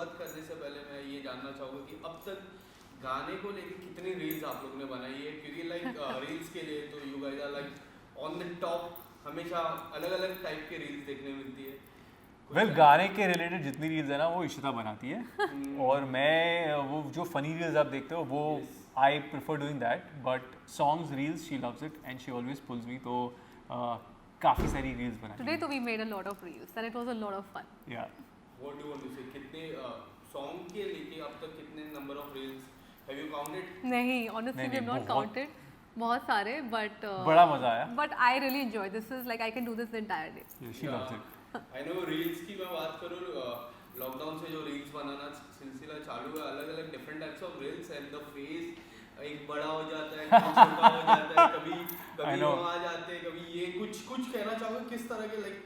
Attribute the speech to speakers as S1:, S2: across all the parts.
S1: शुरुआत करने से पहले मैं ये जानना चाहूँगा कि अब तक गाने को लेके कितनी रील्स आप लोगों ने बनाई है, क्योंकि लाइक रील्स के लिए तो you guys are like on the top, हमेशा अलग अलग टाइप के रील्स देखने मिलती है।
S2: वेल गाने के रिलेटेड जितनी रील्स है ना वो इशिता बनाती है और मैं वो जो फनी रील्स आप देखते हो वो I prefer doing that, but songs reels she loves it and she always pulls me, तो काफ़ी सारी रील्स बनाई
S3: Today, we made a lot of reels, and it was a lot of fun.
S2: या
S1: what do want to से, कितने song के लेके अब तक कितने number of reels have you counted?
S3: नहीं, honestly,
S2: नहीं,
S3: we have not
S2: बहुत-
S3: counted. बहुत सारे, but
S2: बड़ा मजा आया।
S3: But I really enjoy. This is like I can do this the entire day.
S2: She loves it.
S1: I know reels की मैं बात करूँ, लॉकडाउन से जो रील्स बनाना सिलसिला चालू है, अलग अलग different types of reels and the face एक बड़ा हो जाता है, कभी छोटा हो जाता है, कभी
S2: I
S1: कभी
S2: know.
S1: आ जाते हैं, कभी ये कुछ कहना चाहोगे किस तरह के लाइक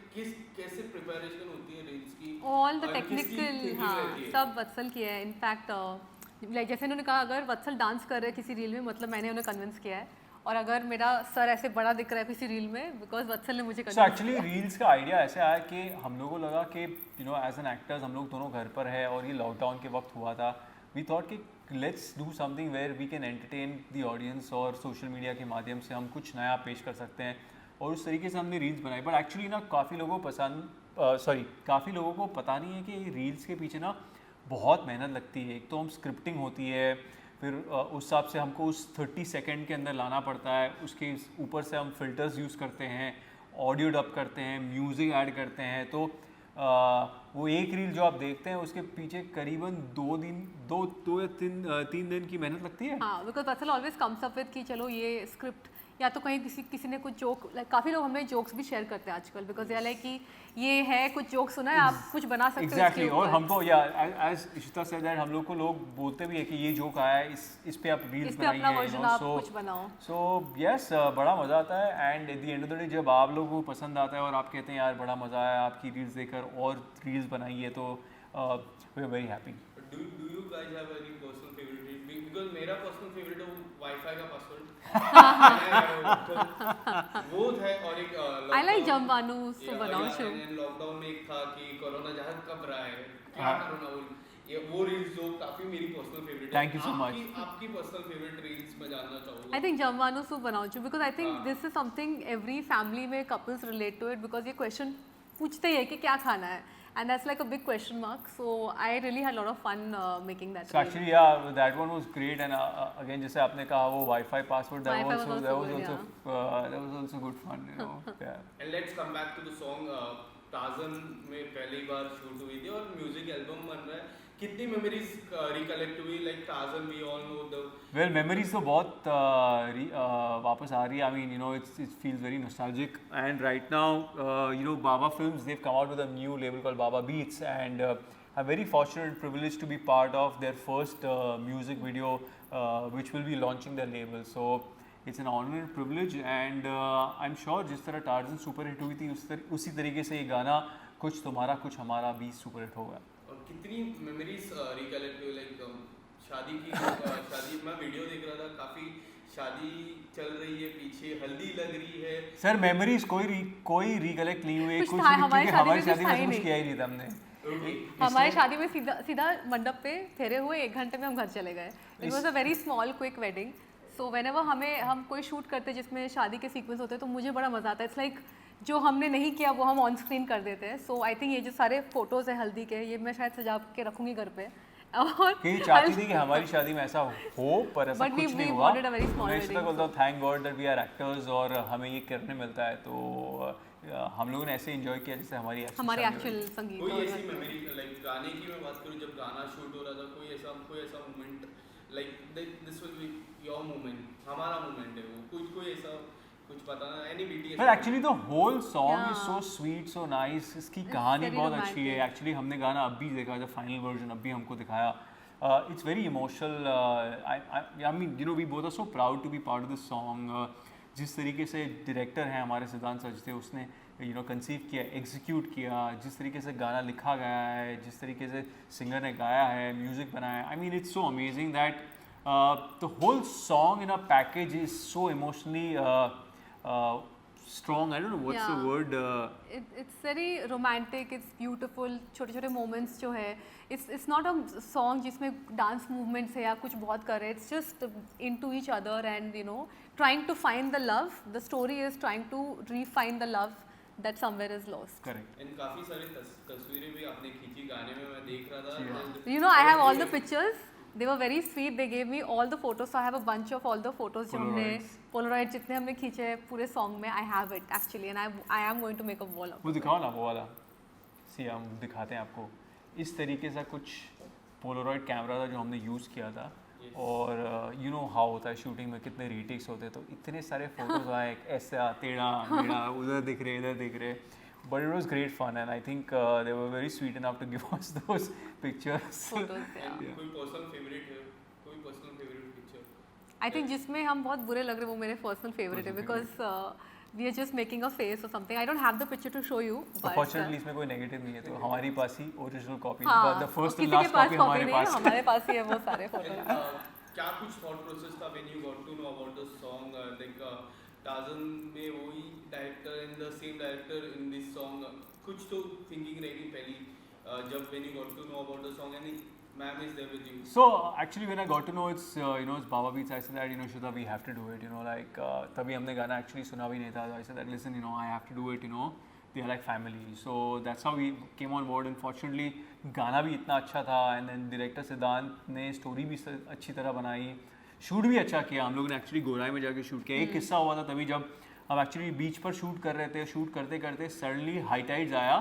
S1: कैसे प्रिपरेशन होती है रील्स की?
S3: All the
S1: और किसकी
S3: technical,
S1: thinking
S3: हाँ,
S1: रहती है?
S3: सब वत्सल किया है. इनफैक्ट लाइक जैसे उन्होंने कहा, अगर वत्सल डांस कर रहे हैं किसी रील में, मतलब मैंने उन्हें कन्विंस किया है. और अगर मेरा सर ऐसे बड़ा दिख रहा है किसी रील में, बिकॉज वत्सल ने मुझे
S2: सो
S3: convince
S2: एक्चुअली
S3: किया.
S2: रील्स का आइडिया ऐसे आया कि हम लोगों को लगा कि you know as an actors हम लोग दोनों घर पर है और ये लॉकडाउन के वक्त हुआ था, वी थॉट कि let's do something where we can entertain the audience और सोशल मीडिया के माध्यम से हम कुछ नया पेश कर सकते हैं, और उस तरीके से हमने रील्स बनाई. बट एक्चुअली ना काफ़ी लोगों को काफ़ी लोगों को पता नहीं है कि रील्स के पीछे ना बहुत मेहनत लगती है. एक तो हम स्क्रिप्टिंग होती है, फिर उस हिसाब से हमको उस 30 सेकंड के अंदर लाना पड़ता है, उसके ऊपर से हम फिल्टर्स यूज़ करते हैं, ऑडियो डब करते हैं, म्यूज़िक ऐड करते हैं. तो वो एक रील जो आप देखते हैं उसके पीछे करीबन 2 या 3 दिन की मेहनत लगती है.
S3: हाँ, because Vatsal always comes up with कि चलो ये स्क्रिप्ट, या तो कहीं किसी ने कुछ जोक, लाइक काफ़ी लोग हमें जोक्स भी शेयर करते हैं आजकल, बिकॉज ये लाइक कि ये है कुछ जोक सुना है, आप कुछ बना सकते हो
S2: एग्जैक्टली.
S3: इसके
S2: और
S3: ऊपर.
S2: हमको या एज इशिता सेड दैट हम लोग को लोग बोलते भी है कि ये जोक आया है, इस पे आप रील्स
S3: इस पे अपना
S2: बनाइए,
S3: वर्जन आप कुछ बनाओ.
S2: सो यस बड़ा मज़ा आता है. And at the end of the day जब आप लोगों को पसंद आता है और आप कहते हैं यार बड़ा मज़ा आया आपकी रील्स देखकर और रील्स बनाइए, तो we are very happy.
S1: Do you guys have any personal favorite reel? Because मेरा personal favorite है वो वाईफाई का पासवर्ड. वो है, और एक
S3: I like जम्बानू सो बनाओ शो.
S1: लॉकडाउन में एक था कि कोरोना जहाँ कब रहा है, क्या कोरोना वो रील्स जो काफी मेरी पर्सनल फेवरेट है.
S2: Thank you so much.
S1: आपकी पर्सनल फेवरेट रील्स मैं जानना चाहूँगा.
S3: आई थिंक जम्बानू सूप बनाओ छू, because I think this is something every family में couples relate to it, because ये क्वेश्चन पूछते ही है कि क्या खाना है, and that's like a big question mark. So I really had lot of fun making that.
S2: So actually, yeah, that one was great, and again, जैसे आपने कहा वो Wi-Fi password, that
S3: Wi-Fi
S2: was
S3: was
S2: also
S3: also
S2: that was also good fun, you know. Yeah.
S1: And let's come back to the song. Tarzan में पहली बार shoot हुई थी और music album बन रहा है. कितनी मेमोरीज रिकलेक्ट हुई, like Tarzan we all know the
S2: Well, memories तो बहुत वापस आ रही है. I mean, you know, it feels very nostalgic. And right now, you know, Baba Films, they've come out with a new label called Baba Beats, and I'm very fortunate and privileged to be part of their first music video, which will be launching their label. So it's an honor and privilege, and I'm sure जिस तरह Tarzan super hit हुई थी उसी तरीके से ये गाना कुछ तुम्हारा कुछ हमारा भी सुपर हिट होगा.
S1: और कितनी मेमोरीज रिकलेक्ट हुई, लाइक शादी की शादी मैं वीडियो देख रहा था, काफी शादी चल रही है, पीछे हल्दी लग रही है.
S2: सर मेमोरीज कोई रिकलेक्ट नहीं हुई,
S3: कुछ
S2: कुछ
S3: था,
S2: नहीं,
S3: हमारी
S2: क्योंकि हमारी
S3: शादी
S2: शादी
S3: में
S2: में
S3: कुछ
S2: कुछ किया ही नहीं था हमने.
S3: हमारी शादी में सीधा मंडप पे फेरे हुए, 1 घंटे में हम घर चले गए. It was a very small quick wedding. So whenever हम कोई शूट करते जिसमें शादी के सीक्वेंस होते हैं तो मुझे बड़ा मजा आता है. इट्स लाइक जो हमने नहीं किया वो हम ऑन स्क्रीन कर देते हैं. सो आई थिंक ये जो सारे फोटोज है हल्दी के, ये मैं शायद सजा के रखूंगी घर पे. और
S2: कहीं चाहती थी कि हमारी शादी में ऐसा हो, पर ऐसा
S3: But
S2: कुछ
S3: we
S2: नहीं हुआ.
S3: wanted a very small
S2: मैं इसी
S3: wedding,
S2: तक बोलता हूँ thank God that we are actors और हमें ये करने मिलता है. तो हम लोगों ने ऐसे एंजॉय किया जैसे हमारी
S3: एक्चुअल संगीत.
S1: कोई
S3: और
S1: ऐसी मेमोरी, लाइक गाने की मैं बात करूँ, जब गाना शूट हो रहा था, कोई ऐसा moment, like this will be your moment, हमारा मोमेंट है वो, कोई ऐसा कुछ बताना, any BTS.
S2: But actually the whole song is
S3: Yeah.
S2: so sweet, so nice. इसकी कहानी
S3: very
S2: बहुत अच्छी है.
S3: romantic.
S2: Actually हमने गाना अभी देखा, the final version अभी हमको दिखाया. It's very emotional. I mean, you know, we both are so proud to be part of this song. जिस तरीके से डायरेक्टर हैं हमारे सिद्धांत सच थे, उसने यू नो कंसीव किया, एग्जीक्यूट किया, जिस तरीके से गाना लिखा गया है, जिस तरीके से सिंगर ने गाया है, म्यूज़िक बनाया है. I mean it's so amazing that the whole song in a package is so emotionally strong. I don't know what's the
S3: Yeah.
S2: word.
S3: It's very romantic, it's beautiful. छोटे छोटे moments जो है, it's not a song जिसमें dance movements है या कुछ बहुत कर रहे हैं. It's just into each other and you know trying to find the love. The story is trying to refine the love that somewhere is lost.
S2: Correct.
S1: And काफी सारी तस्वीरें भी आपने खींची गाने में, मैं देख रहा था.
S2: Yeah.
S1: And
S3: You know, I have all the pictures. They were very sweet. They gave me all the photos. So I have a bunch of all the photos जो हमने Polaroid जितने हमने खींचे हैं पूरे song में. I have it actually, and I am going to make a wall of
S2: वो
S3: it.
S2: दिखाओ ना वो वाला. See हम दिखाते हैं आपको. इस तरीके से कुछ पोलरॉइड कैमरा था जो हमने यूज़ किया था.
S1: Yes.
S2: और यू नो हाउ होता है शूटिंग में, कितने रीटेक्स होते हैं, तो इतने सारे फोटोज आए ऐसा टेढ़ा मेढ़ा, उधर दिख रहे इधर दिख रहे. But it was great fun and I think they were very sweet enough to give us those pictures.
S3: Photos, yeah.
S1: and कोई पर्सनल फेवरेट है, कोई personal favourite picture?
S3: I think जिसमें हम बहुत बुरे लग रहे हैं वो मेरे personal favorite है because we are just making a face or something. I don't have the picture to show you. But
S2: Unfortunately इसमें कोई नेगेटिव नहीं है, तो हमारी पास ही ओरिजिनल कॉपी,
S3: हाँ,
S2: the first
S3: किसी
S2: and last
S3: के पास
S2: copy
S3: copy
S2: हमारे
S3: नहीं है,
S2: पास.
S3: हमारे पास ही है वो सारे
S1: And,
S3: photos.
S1: क्या कुछ thought process था when you got to know about the song? Like Tarzan में वही director and the same director in this song. कुछ तो thinking रहेगी पहली जब when you got to know about the song and ma'am is there with you.
S2: So actually when I got to know it's it's Baba Beats, I said that Shudha we have to do it, like तभी हमने गाना actually सुना भी नहीं था. So I said that listen I have to do it, they are like family. So that's how we came on board and fortunately गाना भी इतना अच्छा था and then director सिद्धांत ने story भी अच्छी तरह बनाई, शूट भी अच्छा किया. हम लोग ने एक्चुअली गोराई में जाके शूट किया. एक किस्सा हुआ था तभी जब हम एक्चुअली बीच पर शूट कर रहे थे, शूट करते करते सडनली हाई टाइड्स आया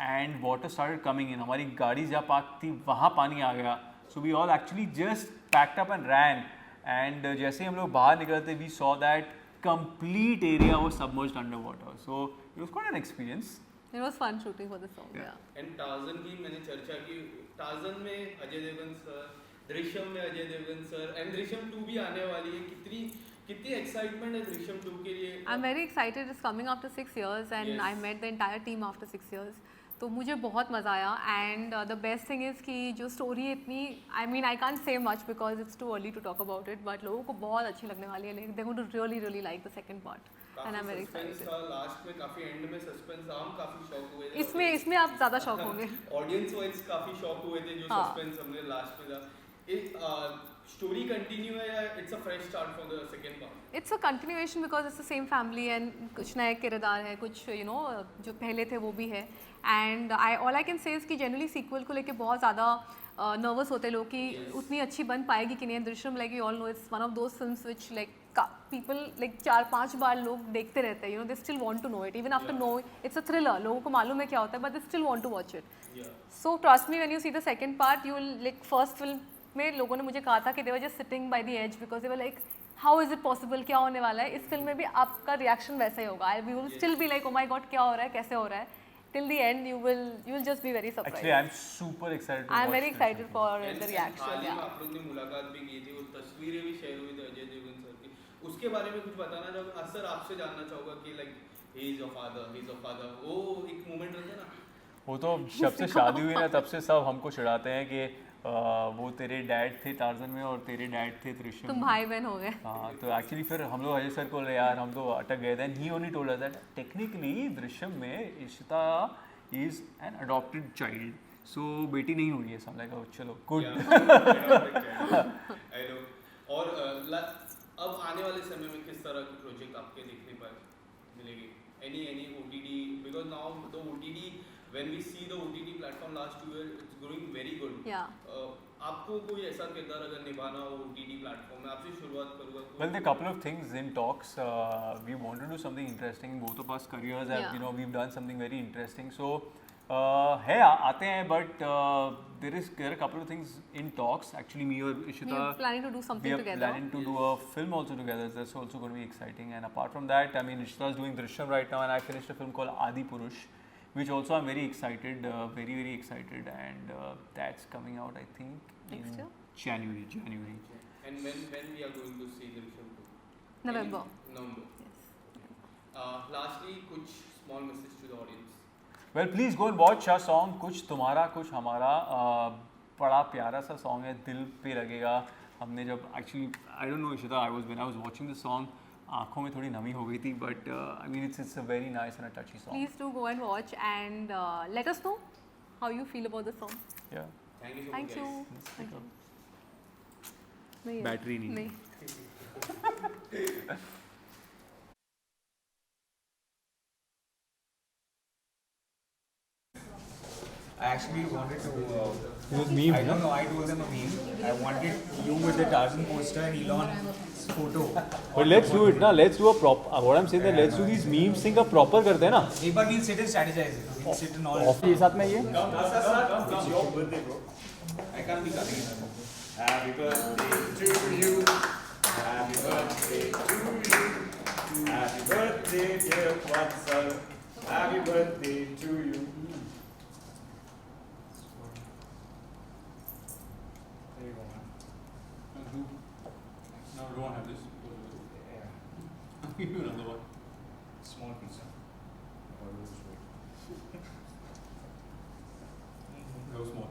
S2: and water started coming in. हमारी गाड़ी जहाँ पार्क थी वहाँ पानी आ गया. So we all actually just packed up and ran एंड जैसे ही हम लोग बाहर निकलते we saw that complete area was submerged under water. So it was quite an experience.
S3: It was fun shooting for the song. Yeah.
S1: And Tarzan की मैंने चर्चा की. Tarzan में अजय देवगन सर, दृश्यम में अजय देवगन सर एंड दृश्यम 2 भी आने वाली है. कितनी एक्साइटमेंट है दृश्यम 2 के लिए?
S3: I'm very excited. It's coming after 6 years and
S1: Yes.
S3: I met the entire team after 6 years. तो मुझे बहुत मज़ा आया and the best thing is कि जो स्टोरी इतनी I can't say much because it's too early to talk about it, but लोगों को बहुत अच्छी लगने वाली है. They're going to really like the second part and I'm very excited.
S1: Last में काफी एंड में सस्पेंस था, हम काफी शॉक हुए थे.
S3: इसमें आप ज़्यादा शॉक होंगे.
S1: ऑडियंस वाइज काफी शॉक हुए थे जो
S3: हाँ.
S1: सस्पेंस हमने लास्ट में था. स्टोरी कंटिन्यू है या it's a fresh start for the second part?
S3: It's a continuation because it's the same family and कुछ नए किरदार है, कुछ जो पहले थे वो भी है. And all I can say is कि जनरली सीक्वल को लेके बहुत ज़्यादा नर्वस होते लोग कि उतनी अच्छी बन पाएगी कि नहीं. Drishyam like you all know it's one of those films which like people like 4-5 बार लोग देखते रहते हैं. They still want to know it even after knowing. It's a thriller. लोगों को मालूम है क्या होता है but they still want to watch it. So trust me when you see the second part you will like first film में लोगों ने मुझे कहा था कि they were just sitting by the edge because they were like how is it possible, क्या होने वाला है. इस फिल्म में भी आपका रिएक्शन वैसा ही होगा. We will still be like oh my god क्या हो रहा है, कैसे हो रहा है. Till the end you will just be very surprised.
S2: Actually I'm super excited to
S3: I'm
S2: watch
S3: very
S2: this
S3: excited
S2: film.
S3: for
S1: And
S3: the reaction.
S1: हाल ही में
S3: Yeah.
S1: आप लोग ने मुलाकात भी की थी और तस्वीरें भी शेयर हुई थी अजय देवगन सर की. उसके बारे में कुछ बताना चाहोगे? सर आपसे जानना चाहूँगा कि like he is a father वो एक मोमेंट रहता है ना.
S2: वो तो जब से शादी हुई ना तब से सब हमको चिढ़ाते हैं कि वो तेरे डैड थे टार्जन में और तेरे डैड थे दृश्यम
S3: तुम
S2: में.
S3: भाई बहन हो गए.
S2: हाँ तो एक्चुअली फिर हम लोग अजय सर को बोले यार हम तो अटक गए थे. He only told us that technically Drishyam में Ishita is an adopted child. So बेटी नहीं हुई है. सब लाइक चलो गुड.
S1: I know. और अब आने वाले समय में किस तरह की प्रोजेक्ट आपके देखने पर मिलेगी? any OTT because now the OTT when we see the OTT platform last 2 years it's growing very good.
S3: Yeah.
S1: आपको कोई ऐसा किरदार अगर निभाना हो OTT प्लेटफॉर्म में, आपसे शुरुआत करूँगा.
S2: Well, there are a couple of things in talks. We want to do something interesting. Both of us careers have,
S3: Yeah.
S2: we've done something very interesting. So, है आते हैं, but there are a couple of things in talks. Actually, me और Ishita,
S3: We're planning to do
S2: we
S3: something
S2: are
S3: together.
S2: planning to do a film also together. That's also going to be exciting. And apart from that, I mean, Ishita is doing Drishyam right now, and I finished a film called Adi Purush, which also I'm very excited, very excited, and that's coming out, I think,
S3: Next year?
S2: January.
S1: And when we are going to see Drishyam 2?
S3: November.
S1: November.
S3: Yes.
S1: Lastly, कुछ small message to the audience.
S2: Well, please go and watch our song कुछ तुम्हारा कुछ हमारा. बड़ा प्यारा सा song है, दिल पे लगेगा. हमने जब actually I don't know Ishita, when I was watching the song आँखों में थोड़ी नमी हो गई थी, but I mean it's a very nice and a टची song.
S3: Please do go and watch and let us know how you feel about the song.
S2: Yeah.
S1: Thank you so much,
S3: Thank you.
S1: guys.
S3: Thank you. नहीं है.
S2: Battery नहीं.
S3: नहीं.
S4: I actually wanted to.
S2: It was meme,
S4: I
S2: no?
S4: don't know. I told them a meme. I wanted you with the Tarzan poster and Elon's photo.
S2: But let's do it ना. Let's do a prop. What I'm saying that let's do these memes thing का proper करते हैं ना.
S4: एक बार we'll sit and strategize it. We'll sit and all.
S2: ये साथ में ये.
S1: It's your birthday, bro. I can't be cutting it.
S5: Happy birthday to you. Happy birthday to you. Happy birthday, dear Vatsal. Happy birthday to you.
S4: There you go, man.
S2: No, don't have this.
S4: Yeah.
S2: I'll give you another one.
S4: Small pizza.
S2: Go small.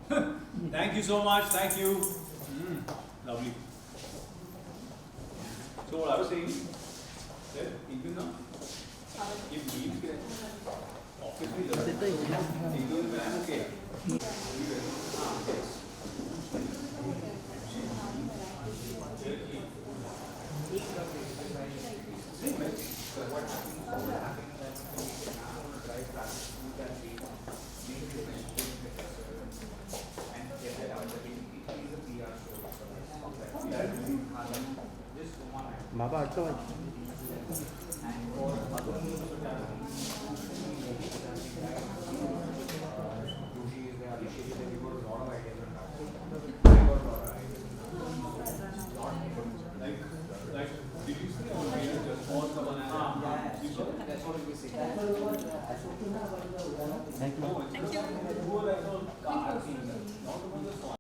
S2: Thank you so much. Thank you. Lovely. So what I was saying, that even now, if memes get office में जब एक दो दिन मैं okay.
S6: बाबा अटका